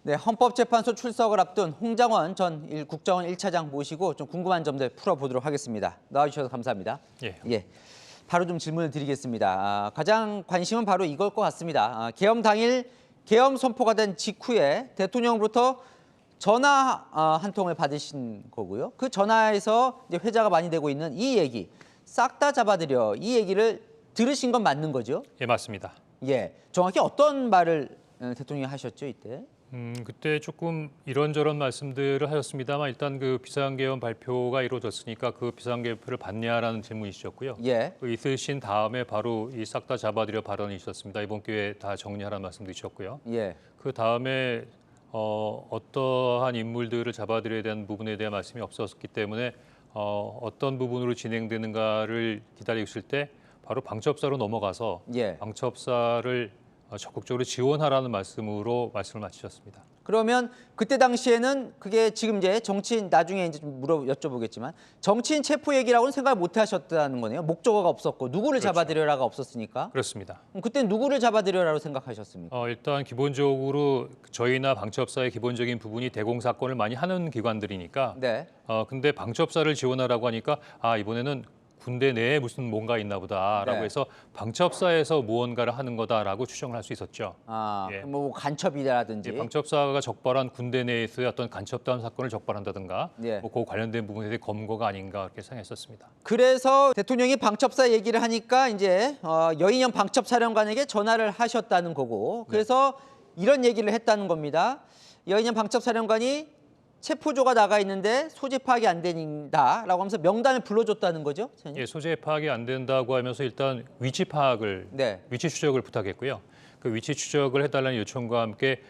네, 헌법재판소 출석을 앞둔 홍장원 전 국정원 1차장 모시고 좀 궁금한 점들 풀어보도록 하겠습니다. 나와주셔서 감사합니다. 예. 바로 좀 질문을 드리겠습니다. 가장 관심은 바로 이걸 것 같습니다. 계엄 당일 계엄 선포가 된 직후에 대통령으로부터 전화 한 통을 받으신 거고요. 그 전화에서 이제 회자가 많이 되고 있는 이 얘기, 싹 다 잡아들여, 이 얘기를 들으신 건 맞는 거죠? 예, 맞습니다. 예, 정확히 어떤 말을 대통령이 하셨죠, 이때? 그때 조금 이런저런 말씀들을 하셨습니다만 일단 그 비상계엄 발표가 이루어졌으니까 그 비상계엄표를 받냐라는 질문이셨고요. 예. 그 있으신 다음에 바로 이 싹 다 잡아들여 발언이 있었습니다. 이번 기회에 다 정리하라는 말씀도 있었고요. 예. 그 다음에 어떠한 인물들을 잡아들여야 되는 부분에 대한 말씀이 없었기 때문에 어떤 부분으로 진행되는가를 기다리고 있을 때 바로 방첩사로 넘어가서 예. 방첩사를 적극적으로 지원하라는 말씀으로 말씀을 마치셨습니다. 그러면 그때 당시에는 그게 지금 이제 정치인 나중에 이제 좀 여쭤보겠지만 정치인 체포 얘기라고는 생각을 못 하셨다는 거네요. 목적어가 없었고 누구를 그렇죠. 잡아들여라가 없었으니까. 그렇습니다. 그럼 그때 누구를 잡아들여라고 생각하셨습니까? 일단 기본적으로 저희나 방첩사의 기본적인 부분이 대공사건을 많이 하는 기관들이니까 네. 근데 방첩사를 지원하라고 하니까 이번에는 군대 내에 무슨 뭔가 있나 보다라고 네. 해서 방첩사에서 무언가를 하는 거다라고 추정을 할 수 있었죠. 예. 뭐 간첩이라든지. 예, 방첩사가 적발한 군대 내에서의 어떤 간첩단 사건을 적발한다든가 예. 그 관련된 부분에 대해 검거가 아닌가 그렇게 생각했었습니다. 그래서 대통령이 방첩사 얘기를 하니까 이제 여인영 방첩사령관에게 전화를 하셨다는 거고 그래서 이런 얘기를 했다는 겁니다. 여인영 방첩사령관이 체포조가 나가 있는데 소재 파악이 안 된다라고 하면서 명단을 불러줬다는 거죠? 예, 소재 파악이 안 된다고 하면서 일단 위치 파악을, 위치 추적을 부탁했고요. 그 위치 추적을 해달라는 요청과 함께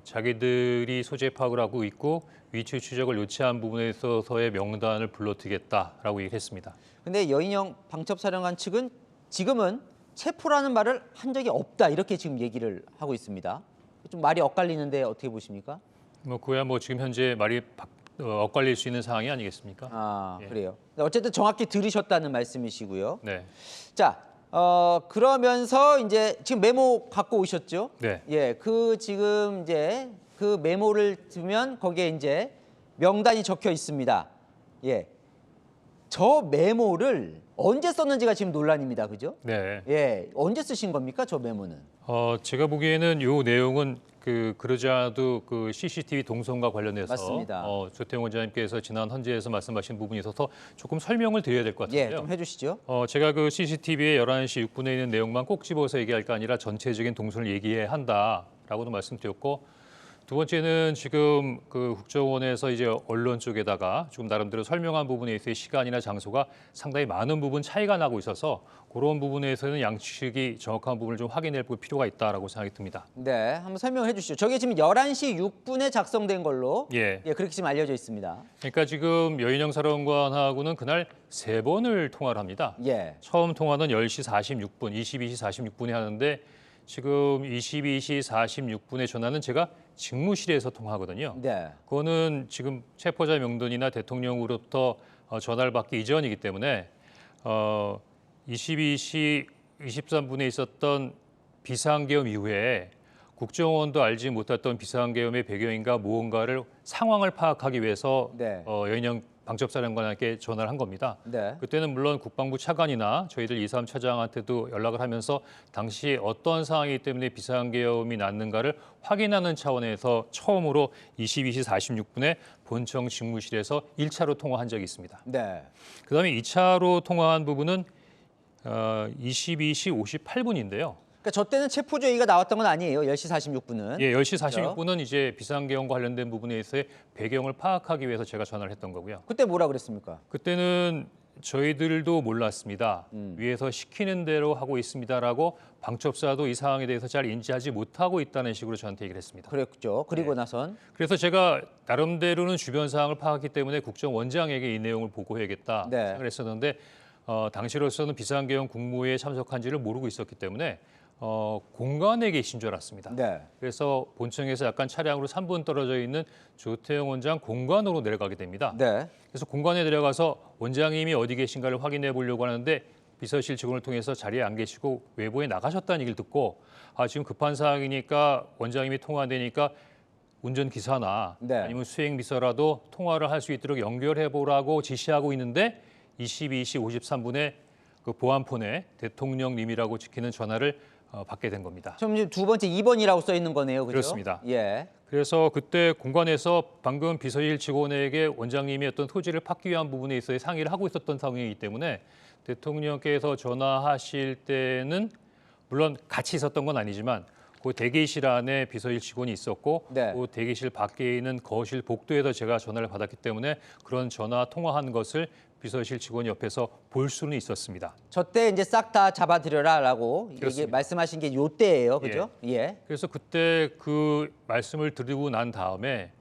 자기들이 소재 파악을 하고 있고 위치 추적을 요청한 부분에 있어서의 명단을 불러드리겠다라고 얘기를 했습니다. 근데 여인영 방첩사령관 측은 지금은 체포라는 말을 한 적이 없다 이렇게 지금 얘기를 하고 있습니다. 좀 말이 엇갈리는데 어떻게 보십니까? 그야 지금 현재 말이 엇갈릴 수 있는 상황이 아니겠습니까? 예. 그래요. 어쨌든 정확히 들으셨다는 말씀이시고요. 네. 자, 그러면서 이제 지금 메모 갖고 오셨죠? 네. 예, 지금 이제 그 메모를 두면 거기에 이제 명단이 적혀 있습니다. 예. 저 메모를 언제 썼는지가 지금 논란입니다. 그죠? 네. 예. 언제 쓰신 겁니까? 저 메모는? 제가 보기에는 이 내용은 그러지 않아도 그 CCTV 동선과 관련해서 맞습니다. 조태용 원장님께서 지난 헌재에서 말씀하신 부분이 있어서 조금 설명을 드려야 될 것 같은데요. 예, 좀 해주시죠. 제가 그 CCTV에 11시 6분에 있는 내용만 꼭 집어서 얘기할 게 아니라 전체적인 동선을 얘기해야 한다라고도 말씀드렸고 두 번째는 지금 그 국정원에서 이제 언론 쪽에다가 조금 나름대로 설명한 부분에 있어서 시간이나 장소가 상당히 많은 부분 차이가 나고 있어서 그런 부분에서는 양측이 정확한 부분을 좀 확인해 볼 필요가 있다라고 생각이 듭니다. 네, 한번 설명해 주시죠. 저게 지금 11시 6분에 작성된 걸로 그렇게 지금 알려져 있습니다. 그러니까 지금 여인영 사령관하고는 그날 3번을 통화를 합니다. 예. 처음 통화는 10시 46분, 22시 46분에 하는데 지금 22시 46분에 전화는 제가 직무실에서 통화하거든요. 네. 그거는 지금 체포자 명단이나 대통령으로부터 전화를 받기 이전이기 때문에 22시 23분에 있었던 비상계엄 이후에 국정원도 알지 못했던 비상계엄의 배경인가 무언가를 상황을 파악하기 위해서 여인영 방첩사령관에게 전화를 한 겁니다. 네. 그때는 물론 국방부 차관이나 저희들 2, 3차장한테도 연락을 하면서 당시 어떤 상황이기 때문에 비상계엄이 났는가를 확인하는 차원에서 처음으로 22시 46분에 본청 직무실에서 1차로 통화한 적이 있습니다. 네. 그다음에 2차로 통화한 부분은 22시 58분인데요. 그러니까 저 때는 체포조 얘기가 나왔던 건 아니에요. 10시 46분은. 예, 10시 46분은 이제 비상계엄과 관련된 부분에 있어서 배경을 파악하기 위해서 제가 전화를 했던 거고요. 그때 뭐라 그랬습니까? 그때는 저희들도 몰랐습니다. 위에서 시키는 대로 하고 있습니다라고 방첩사도 이 상황에 대해서 잘 인지하지 못하고 있다는 식으로 저한테 얘기를 했습니다. 그랬죠. 그리고 나선. 그래서 제가 나름대로는 주변 상황을 파악했기 때문에 국정원장에게 이 내용을 보고해야겠다 생각을 했었는데 당시로서는 비상계엄 국무회에 참석한지를 모르고 있었기 때문에 공관에 계신 줄 알았습니다. 그래서 본청에서 약간 차량으로 3분 떨어져 있는 조태용 원장 공관으로 내려가게 됩니다. 그래서 공관에 내려가서 원장님이 어디 계신가를 확인해 보려고 하는데 비서실 직원을 통해서 자리에 안 계시고 외부에 나가셨다는 얘기를 듣고 지금 급한 상황이니까 원장님이 통화되니까 운전기사나 네. 아니면 수행비서라도 통화를 할 수 있도록 연결해보라고 지시하고 있는데 22시 53분에 그 보안폰에 대통령님이라고 찍히는 전화를 받게 된 겁니다. 좀 이제 두 번째 2번이라고 써 있는 거네요. 그죠? 그렇습니다. 예. 그래서 그때 공간에서 방금 비서실 직원에게 원장님이 어떤 토지를 받기 위한 부분에 있어 상의를 하고 있었던 상황이기 때문에 대통령께서 전화하실 때는 물론 같이 있었던 건 아니지만 그 대기실 안에 비서실 직원이 있었고 네. 그 대기실 밖에 있는 거실 복도에서 제가 전화를 받았기 때문에 그런 전화 통화한 것을 비서실 직원이 옆에서 볼 수는 있었습니다. 저때 이제 싹 다 잡아들여라라고 이게 그렇습니다. 말씀하신 게 요때예요. 그죠? 예. 그래서 그때 그 말씀을 드리고 난 다음에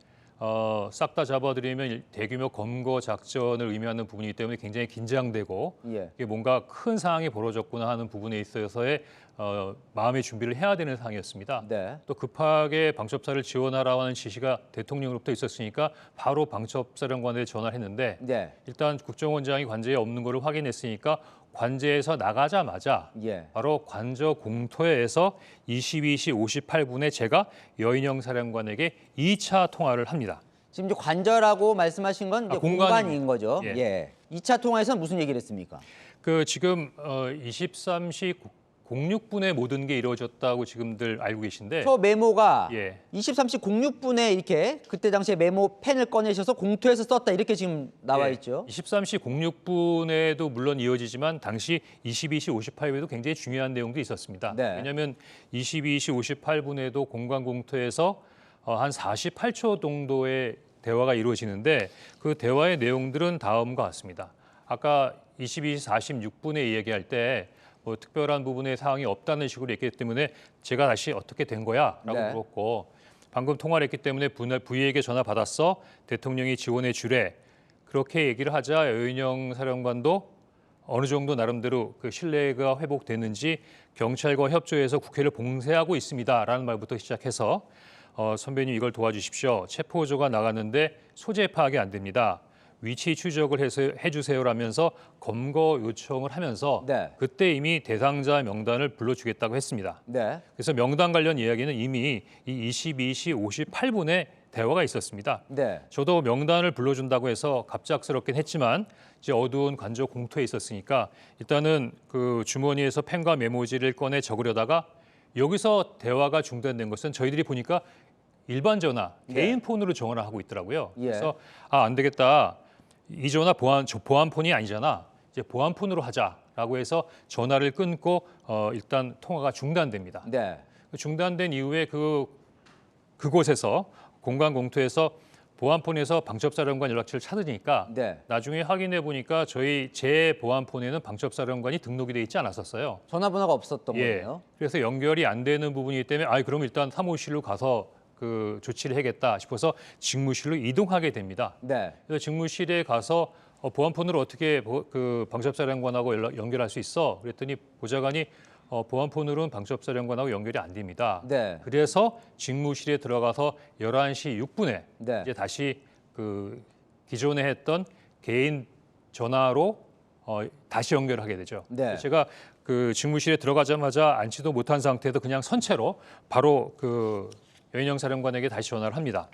싹 다 잡아들이면 대규모 검거 작전을 의미하는 부분이기 때문에 굉장히 긴장되고 예. 이게 뭔가 큰 상황이 벌어졌구나 하는 부분에 있어서의 마음의 준비를 해야 되는 상황이었습니다. 네. 또 급하게 방첩사를 지원하라고 하는 지시가 대통령으로부터 있었으니까 바로 방첩사령관에 전화를 했는데 네. 일단 국정원장이 관제에 없는 것을 확인했으니까 관제에서 나가자마자 예. 바로 관저 공터에서 22시 58분에 제가 여인영 사령관에게 2차 통화를 합니다. 지금 이제 관저라고 말씀하신 건 이제 공간인 거죠. 예. 예. 2차 통화에서는 무슨 얘기를 했습니까? 그 지금 23시 06분에 모든 게 이루어졌다고 지금들 알고 계신데 저 메모가 예. 23시 06분에 이렇게 그때 당시에 메모 펜을 꺼내셔서 공투에서 썼다 이렇게 지금 나와 예, 있죠. 23시 06분에도 물론 이어지지만 당시 22시 58분에도 굉장히 중요한 내용도 있었습니다. 네. 왜냐하면 22시 58분에도 공간 공터에서 한 48초 정도의 대화가 이루어지는데 그 대화의 내용들은 다음과 같습니다. 아까 22시 46분에 얘기할 때 뭐 특별한 부분의 사항이 없다는 식으로 얘기했기 때문에 제가 다시 어떻게 된 거야라고 네. 물었고 방금 통화를 했기 때문에 부위에게 전화 받았어 대통령이 지원해 주래 그렇게 얘기를 하자 여인영 사령관도 어느 정도 나름대로 그 신뢰가 회복됐는지 경찰과 협조해서 국회를 봉쇄하고 있습니다라는 말부터 시작해서 선배님 이걸 도와주십시오 체포조가 나갔는데 소재 파악이 안 됩니다. 위치 추적을 해주세요라면서 검거 요청을 하면서 네. 그때 이미 대상자 명단을 불러주겠다고 했습니다. 네. 그래서 명단 관련 이야기는 이미 이 22시 58분에 대화가 있었습니다. 네. 저도 명단을 불러준다고 해서 갑작스럽긴 했지만 이제 어두운 관저 공터에 있었으니까 일단은 그 주머니에서 펜과 메모지를 꺼내 적으려다가 여기서 대화가 중단된 것은 저희들이 보니까 일반 전화, 네. 개인 폰으로 전화를 하고 있더라고요. 예. 그래서 안 되겠다. 이 전화 보안폰이 아니잖아. 이제 보안폰으로 하자라고 해서 전화를 끊고 일단 통화가 중단됩니다. 네. 중단된 이후에 그곳에서 공간 공터에서 보안폰에서 방첩사령관 연락처를 찾으니까 네. 나중에 확인해 보니까 제 보안폰에는 방첩사령관이 등록이 돼 있지 않았었어요. 전화번호가 없었던 예. 거예요. 그래서 연결이 안 되는 부분이기 때문에 그럼 일단 사무실로 가서 그 조치를 해야겠다 싶어서 직무실로 이동하게 됩니다. 네. 그래서 직무실에 가서 보안폰으로 어떻게 그 방첩사령관하고 연결할 수 있어? 그랬더니 보좌관이 보안폰으로는 방첩사령관하고 연결이 안 됩니다. 네. 그래서 직무실에 들어가서 11시 6분에 네. 이제 다시 그 기존에 했던 개인 전화로 다시 연결을 하게 되죠. 네. 제가 그 직무실에 들어가자마자 앉지도 못한 상태에서 그냥 선체로 바로 그 여인영 사령관에게 다시 전화를 합니다.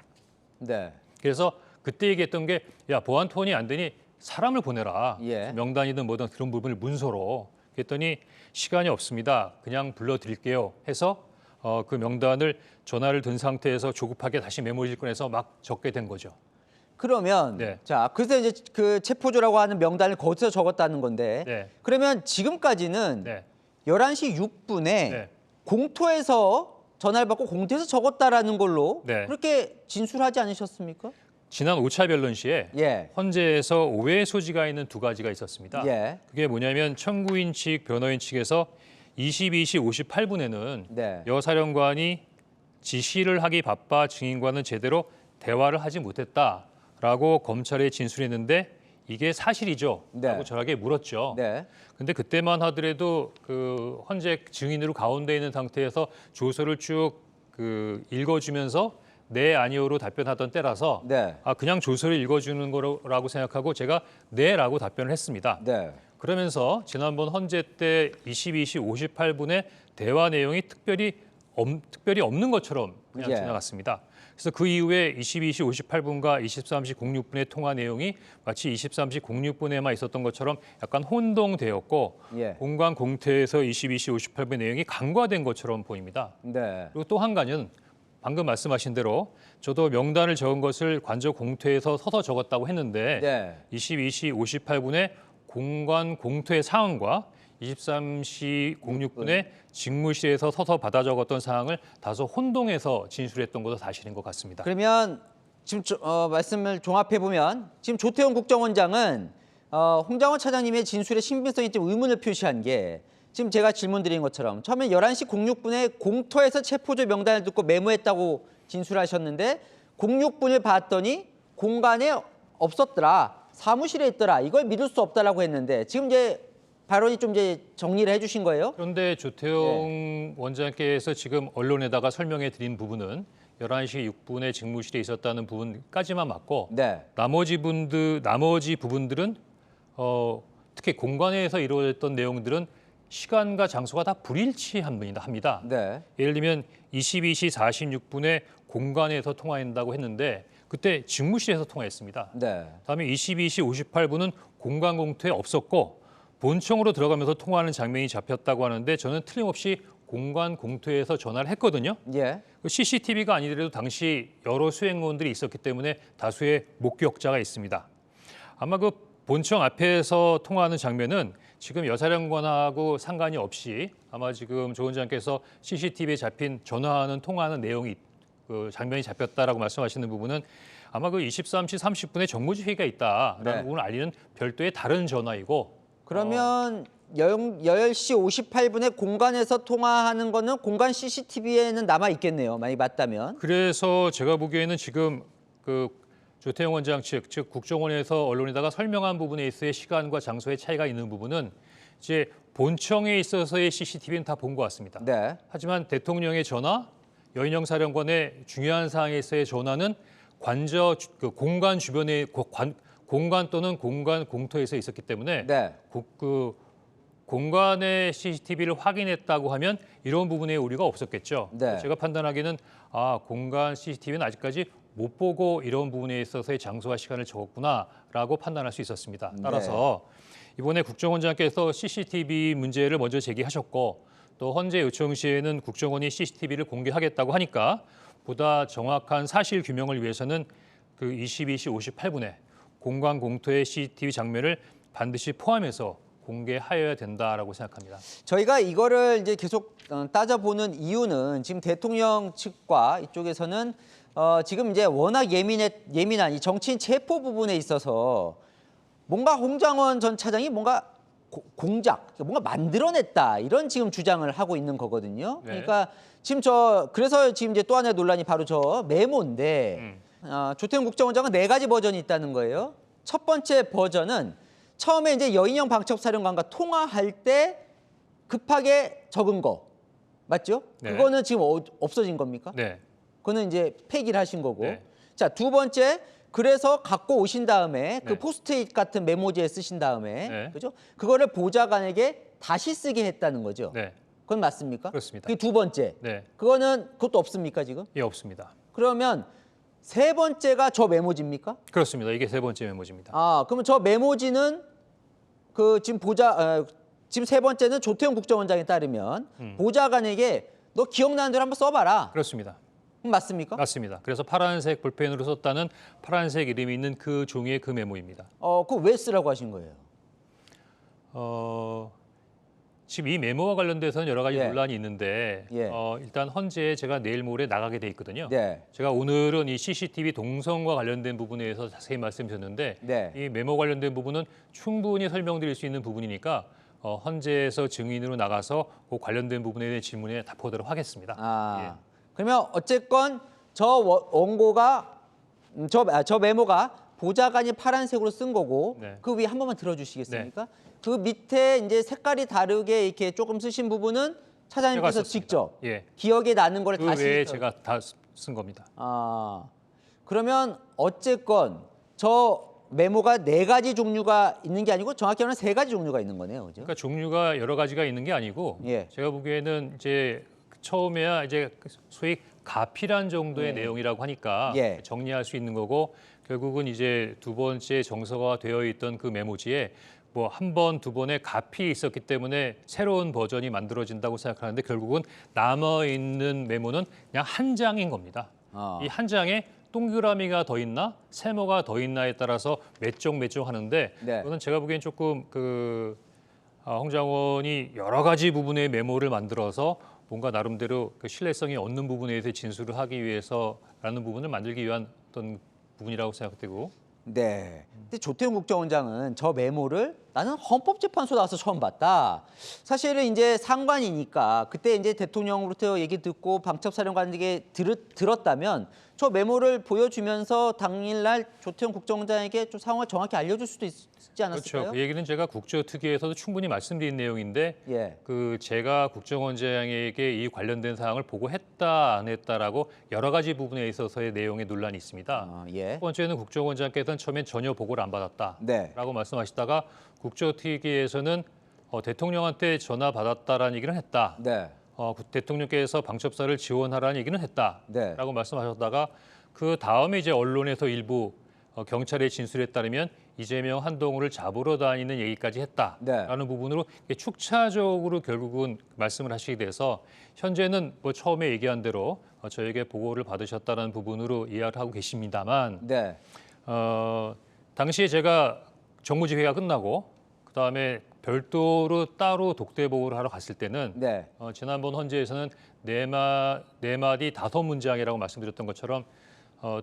네. 그래서 그때 얘기했던 게 야 보안폰이 안 되니 사람을 보내라. 예. 명단이든 뭐든 그런 부분을 문서로. 그랬더니 시간이 없습니다. 그냥 불러드릴게요 해서 그 명단을 전화를 든 상태에서 조급하게 다시 메모지를 꺼내서 막 적게 된 거죠. 그러면 네. 자, 그래서 이제 그 체포조라고 하는 명단을 거기서 적었다는 건데 네. 그러면 지금까지는 네. 11시 6분에 네. 공터에서 전화를 받고 공터에서 적었다라는 걸로 네. 그렇게 진술하지 않으셨습니까? 지난 5차 변론 시에 예. 헌재에서 오해의 소지가 있는 두 가지가 있었습니다. 예. 그게 뭐냐면 청구인 측, 변호인 측에서 22시 58분에는 네. 여 사령관이 지시를 하기 바빠 증인과는 제대로 대화를 하지 못했다라고 검찰에 진술했는데 이게 사실이죠? 네. 라고 저에게 물었죠. 네. 근데 그때만 하더라도 그 헌재 증인으로 가운데 있는 상태에서 조서를 쭉 그 읽어주면서 네 아니오로 답변하던 때라서 네. 그냥 조서를 읽어주는 거라고 생각하고 제가 네라고 답변을 했습니다. 네. 그러면서 지난번 헌재 때 22시 58분에 대화 내용이 특별히 특별히 없는 것처럼 그냥 예. 지나갔습니다. 그래서 그 이후에 22시 58분과 23시 06분의 통화 내용이 마치 23시 06분에만 있었던 것처럼 약간 혼동되었고 예. 공간 공태에서 22시 58분 내용이 간과된 것처럼 보입니다. 네. 그리고 또 한 가지는 방금 말씀하신 대로 저도 명단을 적은 것을 관저 공태에서 서서 적었다고 했는데 네. 22시 58분에 공간 공태 상황과 23시 06분에 직무실에서 서서 받아 적었던 사항을 다소 혼동해서 진술했던 것도 사실인 것 같습니다. 그러면 지금 말씀을 종합해 보면 지금 조태용 국정원장은 홍장원 차장님의 진술의 신빙성에 좀 의문을 표시한 게 지금 제가 질문 드린 것처럼 처음에 11시 06분에 공터에서 체포조 명단을 듣고 메모했다고 진술하셨는데 06분을 봤더니 공간에 없었더라. 사무실에 있더라. 이걸 믿을 수 없다라고 했는데 지금 이제 발언이 좀 이제 정리를 해주신 거예요? 그런데 조태용 원장께서 지금 언론에다가 설명해 드린 부분은 11시 6분에 직무실에 있었다는 부분까지만 맞고 네. 나머지 부분들은 특히 공간에서 이루어졌던 내용들은 시간과 장소가 다 불일치합니다. 네. 예를 들면 22시 46분에 공간에서 통화한다고 했는데 그때 직무실에서 통화했습니다. 네. 다음에 22시 58분은 공간 공터에 없었고 본청으로 들어가면서 통화하는 장면이 잡혔다고 하는데 저는 틀림없이 공간 공터에서 전화를 했거든요. 예. CCTV가 아니더라도 당시 여러 수행원들이 있었기 때문에 다수의 목격자가 있습니다. 아마 그 본청 앞에서 통화하는 장면은 지금 여사령관하고 상관이 없이 아마 지금 조 원장께서 CCTV에 잡힌 전화하는 통화하는 내용이 그 장면이 잡혔다라고 말씀하시는 부분은 아마 그 23시 30분에 정무지 회의가 있다라는 네. 부분을 알리는 별도의 다른 전화이고 그러면 10시 58분에 공간에서 통화하는 거는 공간 CCTV에는 남아 있겠네요. 만약 맞다면. 그래서 제가 보기에는 지금 그 조태용 원장 측, 즉 국정원에서 언론에다가 설명한 부분에 있어의 시간과 장소의 차이가 있는 부분은 이제 본청에 있어서의 CCTV는 다 본 것 같습니다. 네. 하지만 대통령의 전화, 여인영 사령관의 중요한 사항에 있어의 전화는 그 공간 주변의 공간 또는 공간 공터에서 있었기 때문에 네. 그 공간의 CCTV를 확인했다고 하면 이런 부분에 우려가 없었겠죠. 네. 제가 판단하기에는 공간 CCTV는 아직까지 못 보고 이런 부분에 있어서의 장소와 시간을 적었구나라고 판단할 수 있었습니다. 따라서 이번에 국정원장께서 CCTV 문제를 먼저 제기하셨고 또 헌재 요청 시에는 국정원이 CCTV를 공개하겠다고 하니까 보다 정확한 사실 규명을 위해서는 그 22시 58분에 공간 공터의 CCTV 장면을 반드시 포함해서 공개하여야 된다라고 생각합니다. 저희가 이거를 이제 계속 따져보는 이유는 지금 대통령 측과 이쪽에서는 지금 이제 워낙 예민한 이 정치인 체포 부분에 있어서 뭔가 홍장원 전 차장이 뭔가 공작, 뭔가 만들어냈다 이런 지금 주장을 하고 있는 거거든요. 네. 그러니까 지금 그래서 지금 이제 또 하나의 논란이 바로 저 메모인데 조태용 국정원장은 4가지 버전이 있다는 거예요. 첫 번째 버전은 처음에 이제 여인영 방첩사령관과 통화할 때 급하게 적은 거 맞죠? 네. 그거는 지금 없어진 겁니까? 네. 그거는 이제 폐기를 하신 거고. 네. 자, 두 번째 그래서 갖고 오신 다음에 그 네. 포스트잇 같은 메모지에 쓰신 다음에 네. 그죠? 그거를 보좌관에게 다시 쓰게 했다는 거죠. 네. 그건 맞습니까? 그렇습니다. 그게 두 번째. 네. 그것도 없습니까 지금? 예, 없습니다. 그러면 세 번째가 저 메모지입니까? 그렇습니다. 이게 세 번째 메모지입니다. 그러면 저 메모지는 그 지금 지금 세 번째는 조태용 국정원장에 따르면 보좌관에게 너 기억나는 대로 한번 써봐라. 그렇습니다. 맞습니까? 맞습니다. 그래서 파란색 볼펜으로 썼다는 파란색 이름이 있는 그 종이의 그 메모입니다. 그거 왜 쓰라고 하신 거예요? 지금 이 메모와 관련돼서는 여러 가지 예. 논란이 있는데 예. 일단 헌재에 제가 내일 모레 나가게 돼 있거든요. 네. 제가 오늘은 이 CCTV 동선과 관련된 부분에 대해서 자세히 말씀드렸는데 네. 이 메모 관련된 부분은 충분히 설명드릴 수 있는 부분이니까 헌재에서 증인으로 나가서 그 관련된 부분에 대한 질문에 답하도록 하겠습니다. 그러면 어쨌건 저 원고가 저 메모가 보좌관이 파란색으로 쓴 거고 네. 그 위에 한 번만 들어주시겠습니까? 그 밑에 이제 색깔이 다르게 이렇게 조금 쓰신 부분은 차장님께서 제가 직접 예. 기억에 나는 걸 그 다시 외에 제가 다 쓴 겁니다. 그러면 어쨌건 저 메모가 4가지 종류가 있는 게 아니고 정확히 말하면 3가지 종류가 있는 거네요, 그죠? 그러니까 종류가 여러 가지가 있는 게 아니고 예. 제가 보기에는 이제 처음에야 이제 소위 가필한 정도의 내용이라고 하니까 예. 정리할 수 있는 거고 결국은 이제 두 번째 정서가 되어 있던 그 메모지에 뭐 한 번, 두 번의 가필이 있었기 때문에 새로운 버전이 만들어진다고 생각하는데 결국은 남아있는 메모는 그냥 한 장인 겁니다. 이 한 장에 동그라미가 더 있나 세모가 더 있나에 따라서 몇 쪽 하는데 네. 그거는 제가 보기엔 조금 홍 장원이 여러 가지 부분의 메모를 만들어서 뭔가 나름대로 그 신뢰성이 얻는 부분에 대해서 진술을 하기 위해서라는 부분을 만들기 위한 어떤 부분이라고 생각되고. 네. 근데 조태용 국정원장은 저 메모를 나는 헌법재판소 나와서 처음 봤다. 사실은 이제 상관이니까 그때 이제 대통령으로부터 얘기 듣고 방첩사령관에게 들었다면 저 메모를 보여주면서 당일날 조태용 국정원장에게 좀 상황을 정확히 알려줄 수도 있지 않았을까요? 그렇죠. 그 얘기는 제가 국조특위에서도 충분히 말씀드린 내용인데 예. 제가 국정원장에게 이 관련된 사항을 보고했다 안 했다라고 여러 가지 부분에 있어서의 내용의 논란이 있습니다. 예. 첫 번째는 국정원장께서는 처음엔 전혀 보고를 안 받았다라고 네. 말씀하시다가 국조특위에서는 대통령한테 전화 받았다라는 얘기는 했다. 네. 대통령께서 방첩사를 지원하라는 얘기는 했다라고 네. 말씀하셨다가 그 다음에 이제 언론에서 일부 경찰의 진술에 따르면 이재명 한동훈을 잡으러 다니는 얘기까지 했다라는 네. 부분으로 축차적으로 결국은 말씀을 하시게 돼서 현재는 뭐 처음에 얘기한 대로 저에게 보고를 받으셨다는 부분으로 이해를 하고 계십니다만 네. 당시에 제가 정무집회가 끝나고 그다음에 별도로 따로 독대 보고를 하러 갔을 때는 네. 지난번 헌재에서는 네 마디 5문장이라고 말씀드렸던 것처럼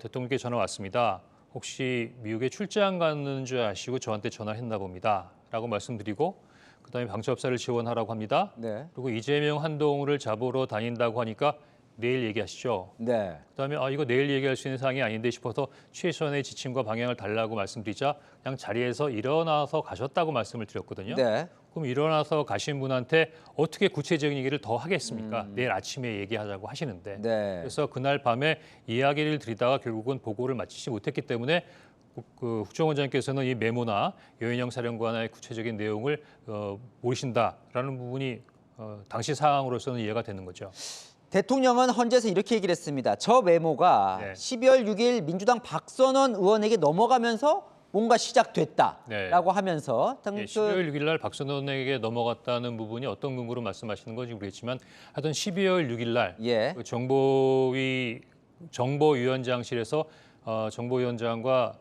대통령께 전화 왔습니다. 혹시 미국에 출장 가는 줄 아시고 저한테 전화했나 봅니다. 라고 말씀드리고 그다음에 방첩사를 지원하라고 합니다. 네. 그리고 이재명 한동훈을 잡으러 다닌다고 하니까 내일 얘기하시죠. 네. 그다음에 이거 내일 얘기할 수 있는 사항이 아닌데 싶어서 최소한의 지침과 방향을 달라고 말씀드리자 그냥 자리에서 일어나서 가셨다고 말씀을 드렸거든요. 네. 그럼 일어나서 가신 분한테 어떻게 구체적인 얘기를 더 하겠습니까? 내일 아침에 얘기하자고 하시는데. 네. 그래서 그날 밤에 이야기를 드리다가 결국은 보고를 마치지 못했기 때문에 그 국정원장께서는 이 메모나 여인영 사령관의 구체적인 내용을 모르신다라는 부분이 당시 상황으로서는 이해가 되는 거죠. 대통령은 헌재에서 이렇게 얘기를 했습니다. 저 메모가 네. 12월 6일 민주당 박선원 의원에게 넘어가면서 뭔가 시작됐다라고 네. 하면서 12월 6일 날 박선원에게 넘어갔다는 부분이 어떤 근거로 말씀하시는 건지 모르겠지만 하여튼 12월 6일 날 예. 그 정보위원장실에서 정보위원장과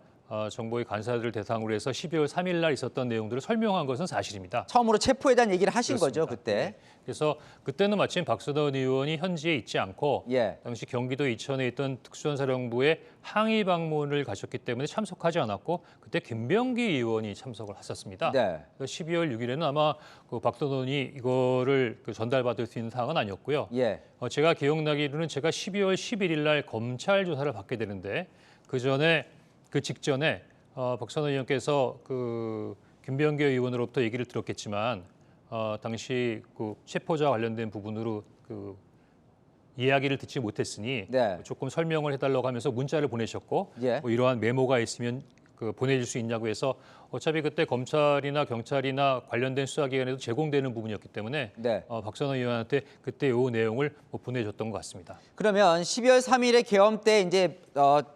정보위 간사들을 대상으로 해서 12월 3일 날 있었던 내용들을 설명한 것은 사실입니다. 처음으로 체포에 대한 얘기를 하신 그렇습니다. 거죠, 그때. 네. 그래서 그때는 마침 박선원 의원이 현지에 있지 않고 예. 당시 경기도 이천에 있던 특수전사령부에 항의 방문을 가셨기 때문에 참석하지 않았고 그때 김병기 의원이 참석을 하셨습니다. 네. 12월 6일에는 아마 그 박선원이 이거를 전달받을 수 있는 사항은 아니었고요. 예. 제가 기억나기로는 제가 12월 11일 날 검찰 조사를 받게 되는데 그 직전에 박선원 의원께서 그 김병기 의원으로부터 얘기를 들었겠지만 당시 그 체포자 관련된 부분으로 그 이야기를 듣지 못했으니 네. 조금 설명을 해달라고 하면서 문자를 보내셨고 예. 뭐 이러한 메모가 있으면 보내줄 수 있냐고 해서 어차피 그때 검찰이나 경찰이나 관련된 수사기관에도 제공되는 부분이었기 때문에 네. 박선원 의원한테 그때 이 내용을 보내줬던 것 같습니다. 그러면 12월 3일에 계엄 때 이제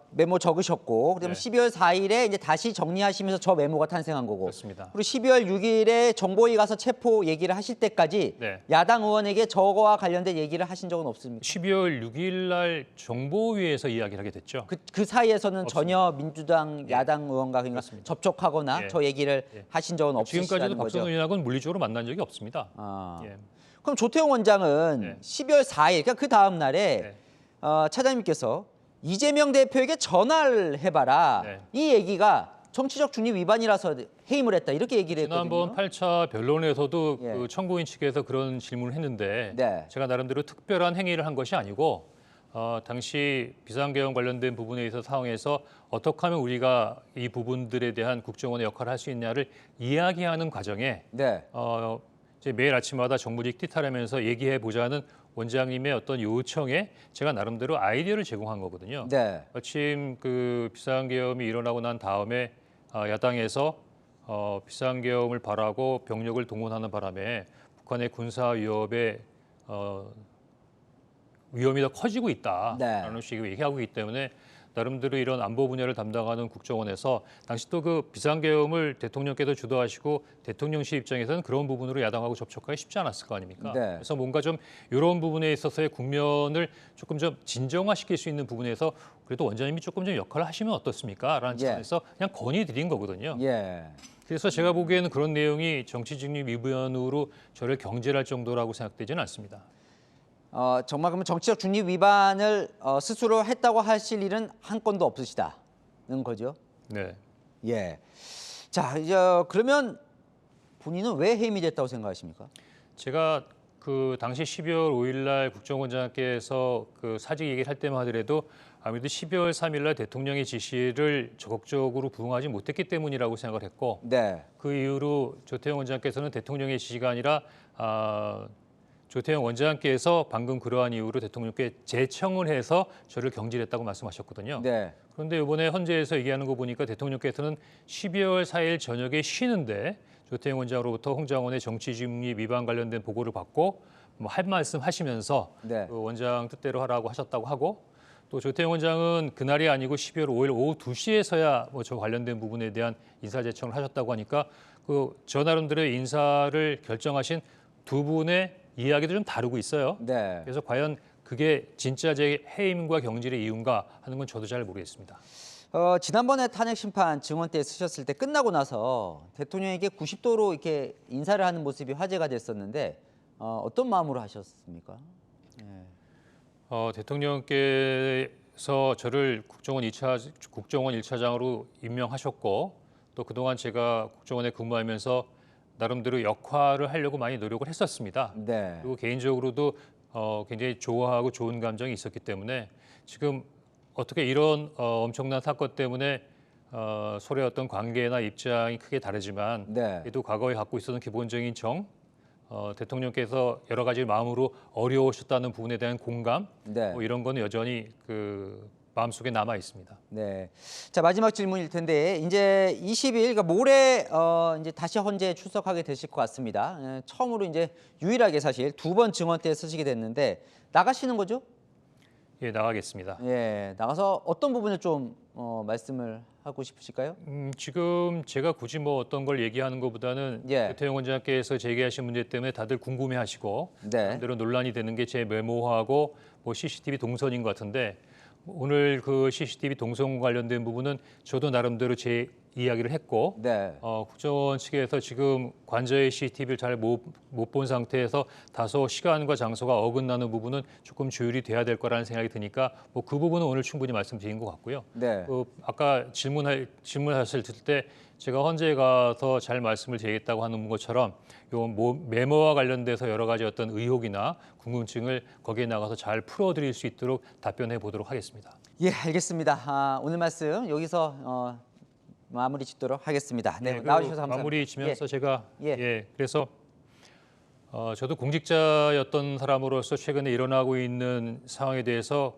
메모 적으셨고, 그다음에 네. 12월 4일에 이제 다시 정리하시면서 저 메모가 탄생한 거고, 그렇습니다. 그리고 12월 6일에 정보위 가서 체포 얘기를 하실 때까지 네. 야당 의원에게 저거와 관련된 얘기를 하신 적은 없습니까? 12월 6일 날 정보위에서 이야기를 하게 됐죠. 그 사이에서는 없습니다. 전혀 민주당 예. 야당 의원과 그러니까 그렇습니다. 접촉하거나 예. 저 얘기를 예. 하신 적은 지금까지도 없으시다는 거죠. 박선원 의원하고는 물리적으로 만난 적이 없습니다. 아. 예. 그럼 조태용 원장은 네. 12월 4일, 그러니까 그 다음 날에 네. 차장님께서 이재명 대표에게 전화를 해봐라. 네. 이 얘기가 정치적 중립 위반이라서 해임을 했다. 이렇게 얘기를 지난번 했거든요. 8차 변론에서도 예. 그 청구인 측에서 그런 질문을 했는데 네. 제가 나름대로 특별한 행위를 한 것이 아니고 당시 비상계엄 관련된 부분에 있어서 상황에서 어떻게 하면 우리가 이 부분들에 대한 국정원의 역할을 할 수 있냐를 이야기하는 과정에 네. 이제 매일 아침마다 정무직 띠탈하면서 얘기해 보자는 원장님의 어떤 요청에 제가 나름대로 아이디어를 제공한 거거든요. 네. 마침 그 비상계엄이 일어나고 난 다음에 야당에서 비상계엄을 바라고 병력을 동원하는 바람에 북한의 군사 위협에 위험이 더 커지고 있다라는 네. 식으로 얘기하고 있기 때문에 나름대로 이런 안보 분야를 담당하는 국정원에서 당시 또 그 비상계엄을 대통령께서 주도하시고 대통령실 입장에서는 그런 부분으로 야당하고 접촉하기 쉽지 않았을 거 아닙니까? 네. 그래서 뭔가 좀 이런 부분에 있어서의 국면을 조금 좀 진정화시킬 수 있는 부분에서 그래도 원장님이 조금 좀 역할을 하시면 어떻습니까? 라는 차원에서 그냥 건의드린 거거든요. 예. 그래서 제가 보기에는 그런 내용이 정치중립 위반으로 저를 경질할 정도라고 생각되지는 않습니다. 정말 그러면 정치적 중립 위반을 스스로 했다고 하실 일은 한 건도 없으시다는 거죠. 네. 예. 자, 이제 그러면 본인은 왜 해임이 됐다고 생각하십니까? 제가 그 당시 12월 5일 날 국정원장께서 그 사직 얘기를 할 때만 하더라도 아무래도 12월 3일 날 대통령의 지시를 적극적으로 부응하지 못했기 때문이라고 생각을 했고 네. 그 이후로 조태영 원장께서는 대통령의 지시가 아니라 조태영 원장께서 방금 그러한 이유로 대통령께 재청을 해서 저를 경질했다고 말씀하셨거든요. 네. 그런데 이번에 헌재에서 얘기하는 거 보니까 대통령께서는 12월 4일 저녁에 쉬는데 조태영 원장으로부터 홍장원의 정치중립 위반 관련된 보고를 받고 뭐 할 말씀 하시면서 네. 그 원장 뜻대로 하라고 하셨다고 하고 또 조태영 원장은 그날이 아니고 12월 5일 오후 2시에서야 뭐 저 관련된 부분에 대한 인사재청을 하셨다고 하니까 그 저 나름대로의 인사를 결정하신 두 분의 이야기도 좀 다르고 있어요. 네. 그래서 과연 그게 진짜 제 해임과 경질의 이유인가 하는 건 저도 잘 모르겠습니다. 지난번에 탄핵 심판 증언 때 쓰셨을 때 끝나고 나서 대통령에게 90도로 이렇게 인사를 하는 모습이 화제가 됐었는데 어떤 마음으로 하셨습니까? 대통령께서 저를 국정원 1차장으로 임명하셨고 또 그동안 제가 국정원에 근무하면서 나름대로 역할을 하려고 많이 노력을 했었습니다. 네. 그리고 개인적으로도 굉장히 좋아하고 좋은 감정이 있었기 때문에 지금 어떻게 이런 엄청난 사건 때문에 서로의 어떤 관계나 입장이 크게 다르지만 네. 그래도 과거에 갖고 있었던 기본적인 대통령께서 여러 가지 마음으로 어려우셨다는 부분에 대한 공감 네. 뭐 이런 거는 여전히 그 마음속에 남아 있습니다. 네. 자, 마지막 질문일 텐데 이제 20일 그러니까 모레 이제 다시 헌재에 출석하게 되실 것 같습니다. 처음으로 이제 유일하게 사실 두 번 증언 때 쓰시게 됐는데 나가시는 거죠? 예, 나가겠습니다. 예. 나가서 어떤 부분을 좀 말씀을 하고 싶으실까요? 지금 제가 굳이 뭐 어떤 걸 얘기하는 것보다는 예. 조태영 원장께서 제기하신 문제 때문에 다들 궁금해하시고 네. 나름대로 논란이 되는 게 제 메모하고 뭐 CCTV 동선인 것 같은데 오늘 그 CCTV 동선 관련된 부분은 저도 나름대로 제 이야기를 했고 네. 국정원 측에서 지금 관저의 CCTV를 잘 못 본 상태에서 다소 시간과 장소가 어긋나는 부분은 조금 조율이 돼야 될 거라는 생각이 드니까 뭐 그 부분은 오늘 충분히 말씀드린 것 같고요. 네. 아까 질문하실 때 제가 헌재에 가서 잘 말씀을 드리겠다고 하는 것처럼 요 메모와 관련돼서 여러 가지 어떤 의혹이나 궁금증을 거기에 나가서 잘 풀어드릴 수 있도록 답변해 보도록 하겠습니다. 예, 알겠습니다. 오늘 말씀 여기서 마무리 짓도록 하겠습니다. 네, 네, 나와주셔서 감사합니다. 마무리 지면서 제가 예. 그래서 저도 공직자였던 사람으로서 최근에 일어나고 있는 상황에 대해서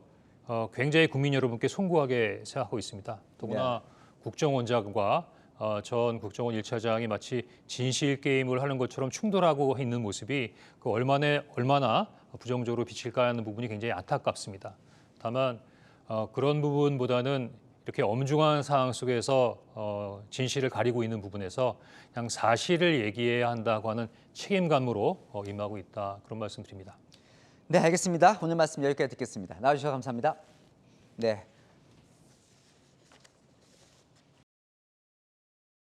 굉장히 국민 여러분께 송구하게 생각하고 있습니다. 더구나 국정원장과 전 국정원 1차장이 마치 진실 게임을 하는 것처럼 충돌하고 있는 모습이 그 얼마나 부정적으로 비칠까 하는 부분이 굉장히 안타깝습니다. 다만 그런 부분보다는 이렇게 엄중한 상황 속에서 진실을 가리고 있는 부분에서 그냥 사실을 얘기해야 한다고 하는 책임감으로 임하고 있다. 그런 말씀 드립니다. 네, 알겠습니다. 오늘 말씀 여기까지 듣겠습니다. 나와주셔서 감사합니다. 네.